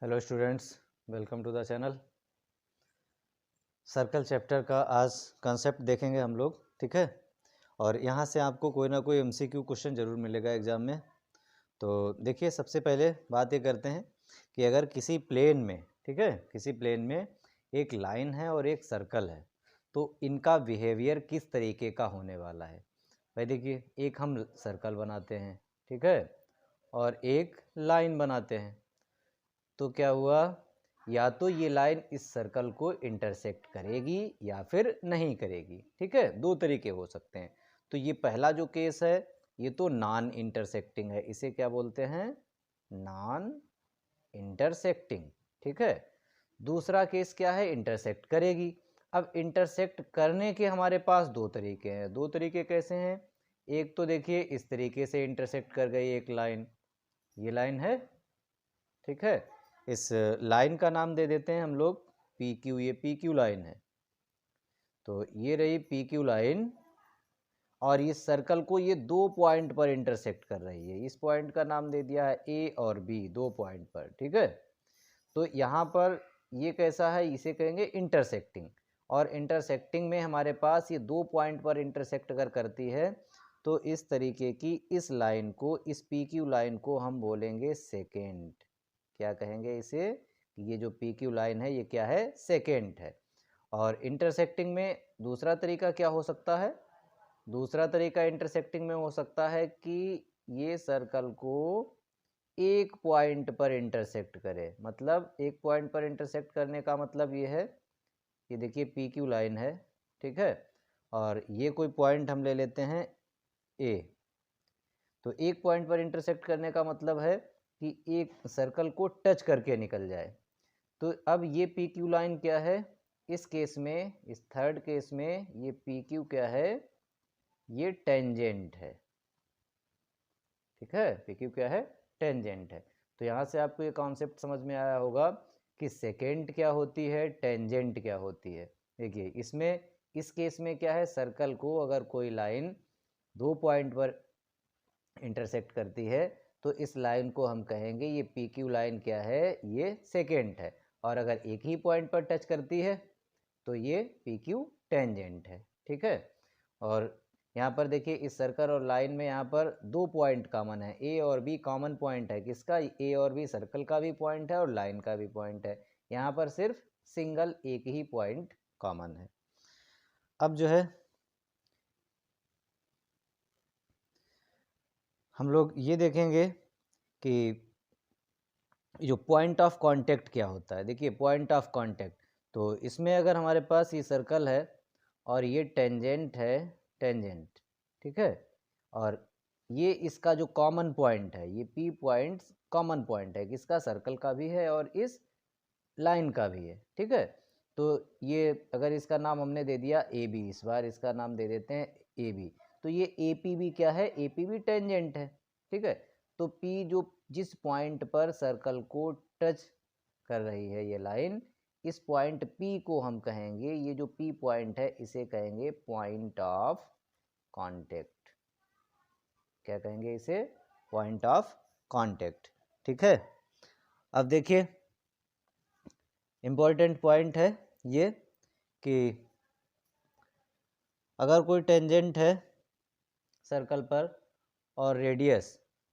Hello students, welcome to the channel. Circle chapter का आज concept देखेंगे हम लोग, ठीक है। और यहाँ से आपको कोई ना कोई एमसीक्यू क्वेश्चन ज़रूर मिलेगा एग्ज़ाम में। तो देखिए, सबसे पहले बात ये करते हैं कि अगर किसी प्लेन में, ठीक है, किसी प्लेन में एक लाइन है और एक सर्कल है, तो इनका बिहेवियर किस तरीके का होने वाला है। भाई देखिए, एक हम सर्कल बनाते हैं, ठीक है, और एक लाइन बनाते हैं। तो क्या हुआ, या तो ये लाइन इस सर्कल को इंटरसेक्ट करेगी या फिर नहीं करेगी, ठीक है। दो तरीके हो सकते हैं। तो ये पहला जो केस है ये तो नॉन इंटरसेक्टिंग है, इसे क्या बोलते हैं, नॉन इंटरसेक्टिंग, ठीक है। दूसरा केस क्या है, इंटरसेक्ट करेगी। अब इंटरसेक्ट करने के हमारे पास दो तरीके हैं। दो तरीके कैसे हैं, एक तो देखिए इस तरीके से इंटरसेक्ट कर गई एक लाइन, ये लाइन है, ठीक है। इस लाइन का नाम दे देते हैं हम लोग पी क्यू, ये पी क्यू लाइन है। तो ये रही पी क्यू लाइन, और इस सर्कल को ये दो पॉइंट पर इंटरसेक्ट कर रही है। इस पॉइंट का नाम दे दिया है ए और बी, दो पॉइंट पर, ठीक है। तो यहाँ पर ये कैसा है, इसे कहेंगे इंटरसेक्टिंग। और इंटरसेक्टिंग में हमारे पास ये दो पॉइंट पर इंटरसेक्ट अगर करती है तो इस तरीके की इस लाइन को, इस पी क्यू लाइन को हम बोलेंगे सेकेंड। क्या कहेंगे इसे, ये जो पी क्यू लाइन है ये क्या है, सेकेंड है। और इंटरसेक्टिंग में दूसरा तरीका क्या हो सकता है, दूसरा तरीका इंटरसेक्टिंग में हो सकता है कि ये सर्कल को एक पॉइंट पर इंटरसेक्ट करे। मतलब एक पॉइंट पर इंटरसेक्ट करने का मतलब ये है, ये देखिए पी क्यू लाइन है, ठीक है, और ये कोई पॉइंट हम ले लेते हैं ए। तो एक पॉइंट पर इंटरसेक्ट करने का मतलब है कि एक सर्कल को टच करके निकल जाए। तो अब ये पी क्यू लाइन क्या है, इस केस में, इस थर्ड केस में ये पी क्यू क्या है, ये टेंजेंट है, ठीक है। पी क्यू क्या है, टेंजेंट है। तो यहाँ से आपको ये कॉन्सेप्ट समझ में आया होगा कि सेकेंड क्या होती है, टेंजेंट क्या होती है। देखिए इसमें, इस केस में क्या है, सर्कल को अगर कोई लाइन दो पॉइंट पर इंटरसेक्ट करती है तो इस लाइन को हम कहेंगे ये पी क्यू लाइन क्या है, ये सेकेंड है। और अगर एक ही पॉइंट पर टच करती है तो ये पी क्यू टेंजेंट है, ठीक है। और यहाँ पर देखिए इस सर्कल और लाइन में यहाँ पर दो पॉइंट कॉमन है, ए और बी कॉमन पॉइंट है। किसका, ए और बी सर्कल का भी पॉइंट है और लाइन का भी पॉइंट है। यहाँ पर सिर्फ सिंगल एक ही पॉइंट कॉमन है। अब जो है हम लोग ये देखेंगे कि जो पॉइंट ऑफ कांटेक्ट क्या होता है। देखिए पॉइंट ऑफ कांटेक्ट, तो इसमें अगर हमारे पास ये सर्कल है और ये टेंजेंट है, टेंजेंट, ठीक है, और ये इसका जो कॉमन पॉइंट है, ये पी पॉइंट कॉमन पॉइंट है, किसका, सर्कल का भी है और इस लाइन का भी है, ठीक है। तो ये अगर इसका नाम हमने दे दिया ए बी, इस बार इसका नाम दे देते हैं ए बी। तो ये ए पी भी क्या है, ए पी भी टेंजेंट है, ठीक है। तो पी जो जिस पॉइंट पर सर्कल को टच कर रही है ये लाइन, इस पॉइंट पी को हम कहेंगे, ये जो पी पॉइंट है इसे कहेंगे पॉइंट ऑफ कांटेक्ट। क्या कहेंगे इसे, पॉइंट ऑफ कांटेक्ट, ठीक है। अब देखिए इम्पॉर्टेंट पॉइंट है ये कि अगर कोई टेंजेंट है सर्कल पर और रेडियस,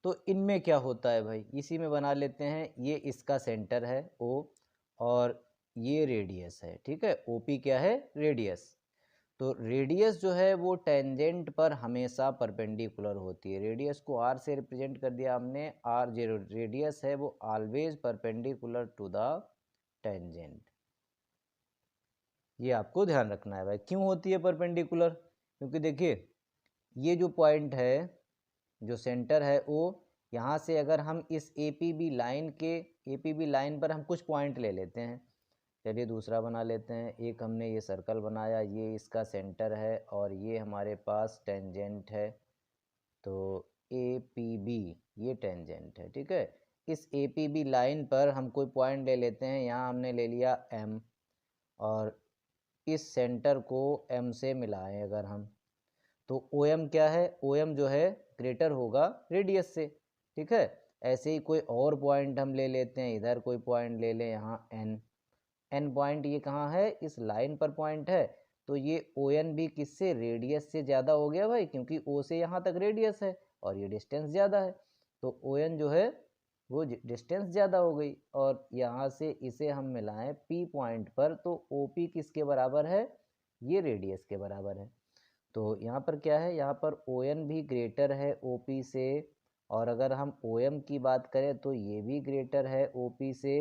तो इनमें क्या होता है भाई, इसी में बना लेते हैं। ये इसका सेंटर है ओ, और ये रेडियस है, ठीक है। ओपी क्या है, रेडियस। तो रेडियस जो है वो टेंजेंट पर हमेशा परपेंडिकुलर होती है। रेडियस को आर से रिप्रेजेंट कर दिया हमने, आर जो रेडियस है वो always perpendicular to the tangent. ये आपको ध्यान रखना है भाई। क्यों होती है परपेंडिकुलर, क्योंकि देखिए ये जो पॉइंट है, जो सेंटर है ओ, यहाँ से अगर हम इस ए पी बी लाइन पर हम कुछ पॉइंट ले लेते हैं। चलिए दूसरा बना लेते हैं। एक हमने ये सर्कल बनाया, ये इसका सेंटर है और ये हमारे पास टेंजेंट है। तो ए पी बी ये टेंजेंट है, ठीक है। इस ए पी बी लाइन पर हम कोई पॉइंट ले लेते हैं, यहाँ हमने ले लिया एम, और इस सेंटर को एम से मिलाएं अगर हम, तो ओ एम क्या है, ओ एम जो है ग्रेटर होगा रेडियस से, ठीक है। ऐसे ही कोई और पॉइंट हम ले लेते हैं, इधर कोई पॉइंट ले लें, यहाँ एन पॉइंट ये कहाँ है, इस लाइन पर पॉइंट है, तो ये ओ एन भी किससे, रेडियस से ज़्यादा हो गया भाई, क्योंकि ओ से यहाँ तक रेडियस है और ये डिस्टेंस ज़्यादा है, तो ओ एन जो है वो डिस्टेंस ज़्यादा हो गई। और यहाँ से इसे हम मिलाएं पी पॉइंट पर, तो ओ पी किसके बराबर है, ये रेडियस के बराबर है। तो यहाँ पर क्या है, यहाँ पर ओ एन भी ग्रेटर है ओ पी से, और अगर हम ओ एम की बात करें तो ये भी ग्रेटर है ओ पी से,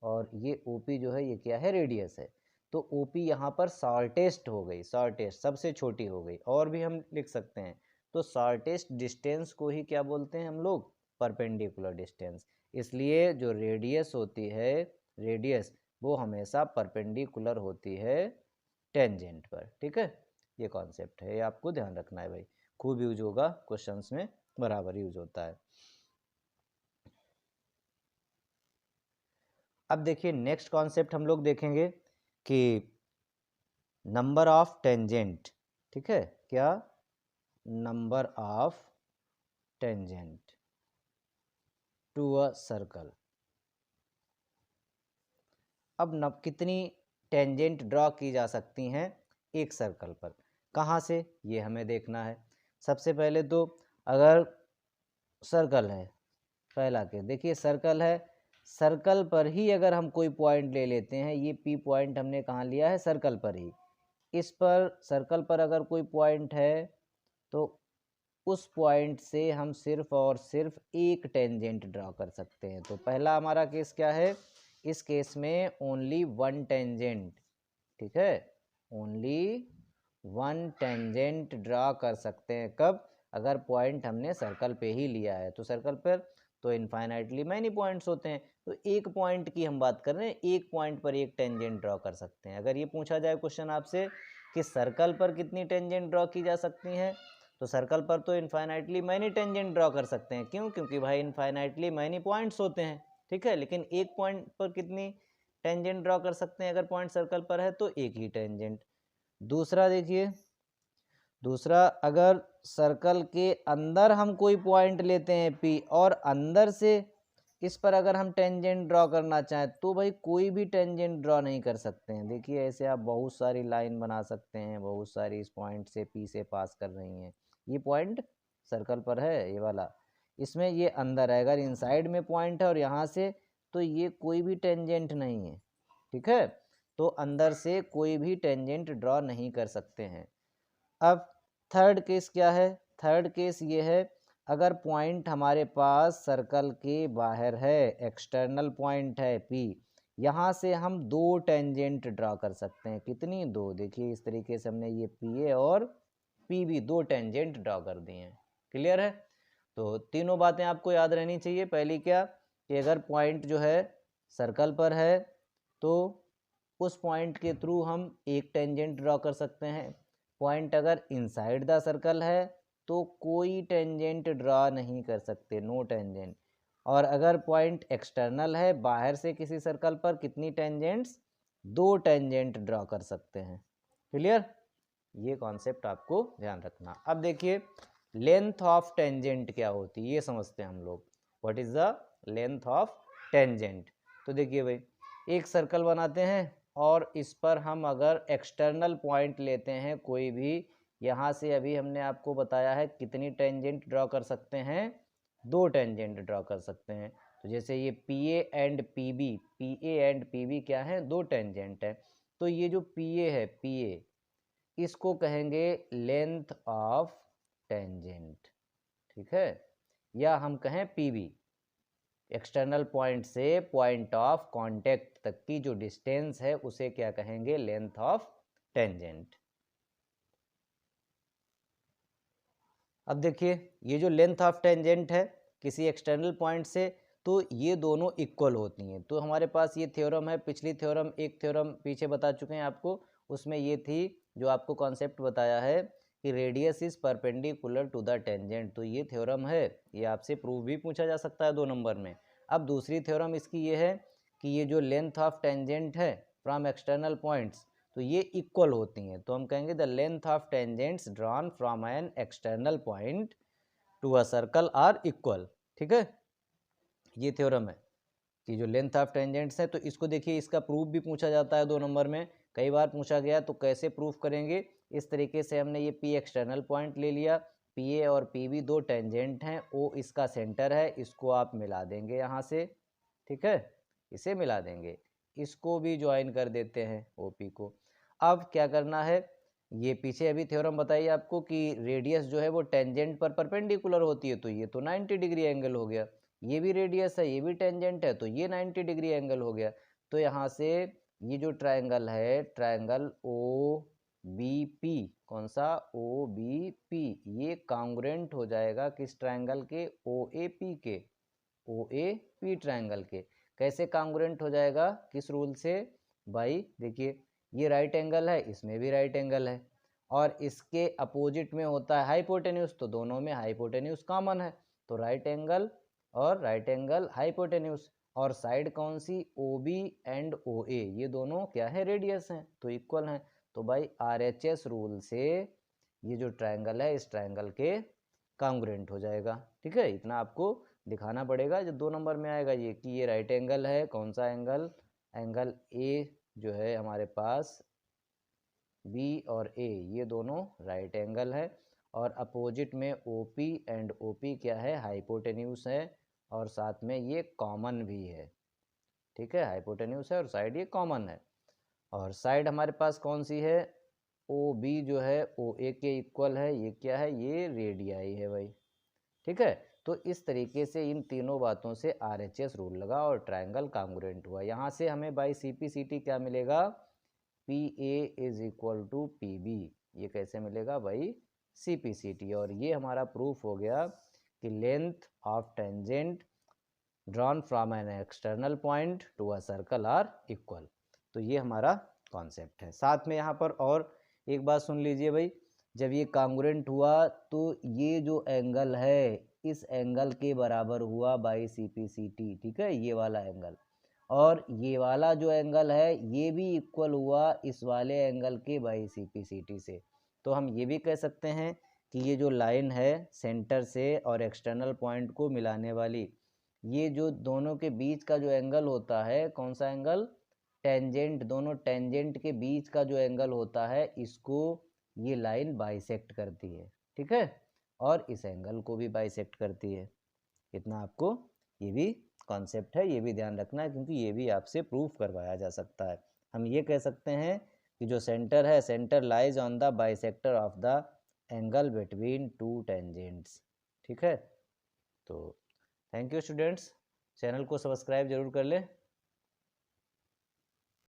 और ये ओ पी जो है ये क्या है, रेडियस है। तो ओ पी यहाँ पर शॉर्टेस्ट हो गई, शॉर्टेस्ट सबसे छोटी हो गई। और भी हम लिख सकते हैं, तो शॉर्टेस्ट डिस्टेंस को ही क्या बोलते हैं हम लोग, परपेंडिकुलर डिस्टेंस। इसलिए जो रेडियस होती है, रेडियस वो हमेशा परपेंडिकुलर होती है टेंजेंट पर। ठीक है, ये कॉन्सेप्ट है, ये आपको ध्यान रखना है भाई, खूब यूज होगा, क्वेश्चंस में बराबर यूज होता है। अब देखिए नेक्स्ट कॉन्सेप्ट हम लोग देखेंगे कि नंबर ऑफ टेंजेंट। ठीक है, क्या, number of tangent to a circle. अब कितनी टेंजेंट ड्रॉ की जा सकती हैं एक सर्कल पर, कहाँ से, ये हमें देखना है। सबसे पहले तो अगर सर्कल है, फैला के देखिए सर्कल है, सर्कल पर ही अगर हम कोई पॉइंट ले लेते हैं, ये पी पॉइंट हमने कहाँ लिया है, सर्कल पर ही, इस पर सर्कल पर अगर कोई पॉइंट है तो उस पॉइंट से हम सिर्फ और सिर्फ एक टेंजेंट ड्रॉ कर सकते हैं। तो पहला हमारा केस क्या है, इस केस में ओनली वन टेंजेंट, ठीक है, ओनली वन टेंजेंट ड्रॉ कर सकते हैं, कब, अगर पॉइंट हमने सर्कल पे ही लिया है। तो सर्कल पर तो इनफाइनाइटली मैनी पॉइंट्स होते हैं, तो एक पॉइंट की हम बात कर रहे हैं, एक पॉइंट पर एक टेंजेंट ड्रॉ कर सकते हैं। अगर ये पूछा जाए क्वेश्चन आपसे कि सर्कल पर कितनी टेंजेंट ड्रॉ की जा सकती हैं, तो सर्कल पर तो इनफाइनाइटली मैनी टेंजेंट ड्रॉ कर सकते हैं। क्यों, क्योंकि भाई इनफाइनाइटली मैनी पॉइंट्स होते हैं। ठीक है, लेकिन एक पॉइंट पर कितनी टेंजेंट ड्रॉ कर सकते हैं, अगर पॉइंट सर्कल पर है तो एक ही टेंजेंट। दूसरा देखिए, दूसरा अगर सर्कल के अंदर हम कोई पॉइंट लेते हैं पी, और अंदर से इस पर अगर हम टेंजेंट ड्रॉ करना चाहें तो भाई कोई भी टेंजेंट ड्रॉ नहीं कर सकते हैं। देखिए ऐसे आप बहुत सारी लाइन बना सकते हैं, बहुत सारी इस पॉइंट से पी से पास कर रही हैं, ये पॉइंट सर्कल पर है ये वाला, इसमें ये अंदर है, अगर इनसाइड में पॉइंट है और यहाँ से, तो ये कोई भी टेंजेंट नहीं है। ठीक है, तो अंदर से कोई भी टेंजेंट ड्रॉ नहीं कर सकते हैं। अब थर्ड केस क्या है, थर्ड केस ये है, अगर पॉइंट हमारे पास सर्कल के बाहर है, एक्सटर्नल पॉइंट है पी, यहाँ से हम दो टेंजेंट ड्रॉ कर सकते हैं। कितनी, दो। देखिए इस तरीके से हमने ये पी ए और पी बी दो टेंजेंट ड्रॉ कर दिए हैं। क्लियर है, तो तीनों बातें आपको याद रहनी चाहिए। पहली क्या, कि अगर पॉइंट जो है सर्कल पर है तो उस पॉइंट के थ्रू हम एक टेंजेंट ड्रॉ कर सकते हैं। पॉइंट अगर इनसाइड द सर्कल है तो कोई टेंजेंट ड्रॉ नहीं कर सकते, नो टेंजेंट। और अगर पॉइंट एक्सटर्नल है, बाहर से किसी सर्कल पर, कितनी टेंजेंट्स, दो टेंजेंट ड्रॉ कर सकते हैं। क्लियर, ये कॉन्सेप्ट आपको ध्यान रखना। अब देखिए लेंथ ऑफ टेंजेंट क्या होती है, ये समझते हैं हम लोग। What is the length of tangent. तो देखिए भाई, एक सर्कल बनाते हैं और इस पर हम अगर एक्सटर्नल पॉइंट लेते हैं कोई भी, यहाँ से अभी हमने आपको बताया है कितनी टेंजेंट ड्रॉ कर सकते हैं, दो टेंजेंट ड्रॉ कर सकते हैं। तो जैसे ये P A and P B, P A and P B क्या है, दो टेंजेंट है। तो ये जो पी ए है, पी ए, इसको कहेंगे लेंथ ऑफ टेंजेंट। ठीक है, या हम कहें पी बी, एक्सटर्नल पॉइंट से पॉइंट ऑफ कांटेक्ट तक की जो डिस्टेंस है उसे क्या कहेंगे, लेंथ ऑफ टेंजेंट। अब देखिए ये जो लेंथ ऑफ टेंजेंट है किसी एक्सटर्नल पॉइंट से, तो ये दोनों इक्वल होती हैं। तो हमारे पास ये थ्योरम है, पिछली थ्योरम, एक थ्योरम पीछे बता चुके हैं आपको, उसमें ये थी जो आपको कॉन्सेप्ट बताया है कि radius is perpendicular to the tangent. तो ये थ्योरम है, ये आपसे प्रूव भी पूछा जा सकता है 2 नंबर में। अब दूसरी थ्योरम इसकी ये है कि ये जो लेंथ ऑफ टेंजेंट है फ्रॉम एक्सटर्नल पॉइंट्स, तो ये इक्वल होती हैं। तो हम कहेंगे the length of tangents drawn from an external point to a circle are equal. ठीक है, ये थ्योरम है कि जो लेंथ ऑफ टेंजेंट्स है, तो इसको देखिए, इसका प्रूफ भी पूछा जाता है 2 नंबर में, कई बार पूछा गया। तो कैसे प्रूफ करेंगे, इस तरीके से हमने ये पी एक्सटर्नल पॉइंट ले लिया, पी ए और पी बी 2 टेंजेंट हैं, ओ इसका सेंटर है, इसको आप मिला देंगे यहाँ से, ठीक है, इसे मिला देंगे, इसको भी ज्वाइन कर देते हैं ओ पी को। अब क्या करना है, ये पीछे अभी थ्योरम बताइए आपको कि रेडियस जो है वो टेंजेंट पर परपेंडिकुलर होती है, तो ये तो 90 डिग्री एंगल हो गया, ये भी रेडियस है, ये भी टेंजेंट है, तो ये 90 डिग्री एंगल हो गया। तो यहाँ से ये जो ट्रायंगल है, ट्रायंगल ओ बी पी, कौन सा, ओ बी पी, ये कॉन्ग्रुएंट हो जाएगा किस ट्रायंगल के, ओ ए पी के, ओ ए पी ट्रायंगल के। कैसे कॉन्ग्रुएंट हो जाएगा, किस रूल से, भाई देखिए, ये राइट एंगल है, इसमें भी राइट एंगल है, और इसके अपोजिट में होता है हाइपोटेन्यूज, तो दोनों में हाइपोटेन्यूज कॉमन है, तो राइट एंगल और राइट एंगल हाइपोटेन्यूज। और साइड कौन सी, ओ बी एंड ओ ए, ये दोनों क्या है, रेडियस हैं, तो इक्वल हैं। तो भाई आर एच एस रूल से ये जो ट्रायंगल है, इस ट्रायंगल के कॉन्ग्रुएंट हो जाएगा, ठीक है। इतना आपको दिखाना पड़ेगा जो 2 नंबर में आएगा, ये कि ये राइट एंगल है, कौन सा एंगल, एंगल ए जो है हमारे पास, बी और ए, ये दोनों राइट एंगल है, और अपोजिट में O P and O P क्या है, हाइपोटेन्यूज है, और साथ में ये कॉमन भी है, ठीक है, हाइपोटेन्यूज है और साइड ये कॉमन है। और साइड हमारे पास कौन सी है, ओ बी जो है ओ ए के इक्वल है, ये क्या है, ये रेडियाई है भाई, ठीक है। तो इस तरीके से इन तीनों बातों से आर एच एस रूल लगा और ट्रायंगल कॉन्ग्रुएंट हुआ। यहाँ से हमें by C P C T क्या मिलेगा, P A is equal to P B, ये कैसे मिलेगा भाई, सी पी सी टी। और ये हमारा प्रूफ हो गया कि length of tangent drawn from an external point to a circle are equal. तो ये हमारा कॉन्सेप्ट है। साथ में यहाँ पर और एक बात सुन लीजिए भाई, जब ये कॉन्ग्रुएंट हुआ तो ये जो एंगल है, इस एंगल के बराबर हुआ by C P C T, ठीक है, ये वाला एंगल, और ये वाला जो एंगल है ये भी इक्वल हुआ इस वाले एंगल के by C P C T से। तो हम ये भी कह सकते हैं कि ये जो लाइन है सेंटर से और एक्सटर्नल पॉइंट को मिलाने वाली, ये जो दोनों के बीच का जो एंगल होता है, कौन सा एंगल, टेंजेंट, दोनों टेंजेंट के बीच का जो एंगल होता है, इसको ये लाइन बाइसेक्ट करती है, ठीक है, और इस एंगल को भी बाइसेक्ट करती है। इतना आपको ये भी कॉन्सेप्ट है, ये भी ध्यान रखना है, क्योंकि ये भी आपसे प्रूफ करवाया जा सकता है। हम ये कह सकते हैं कि जो सेंटर है, centre lies on the bisector of the angle between two tangents, ठीक है। तो थैंक यू स्टूडेंट्स, चैनल को सब्सक्राइब जरूर कर लें।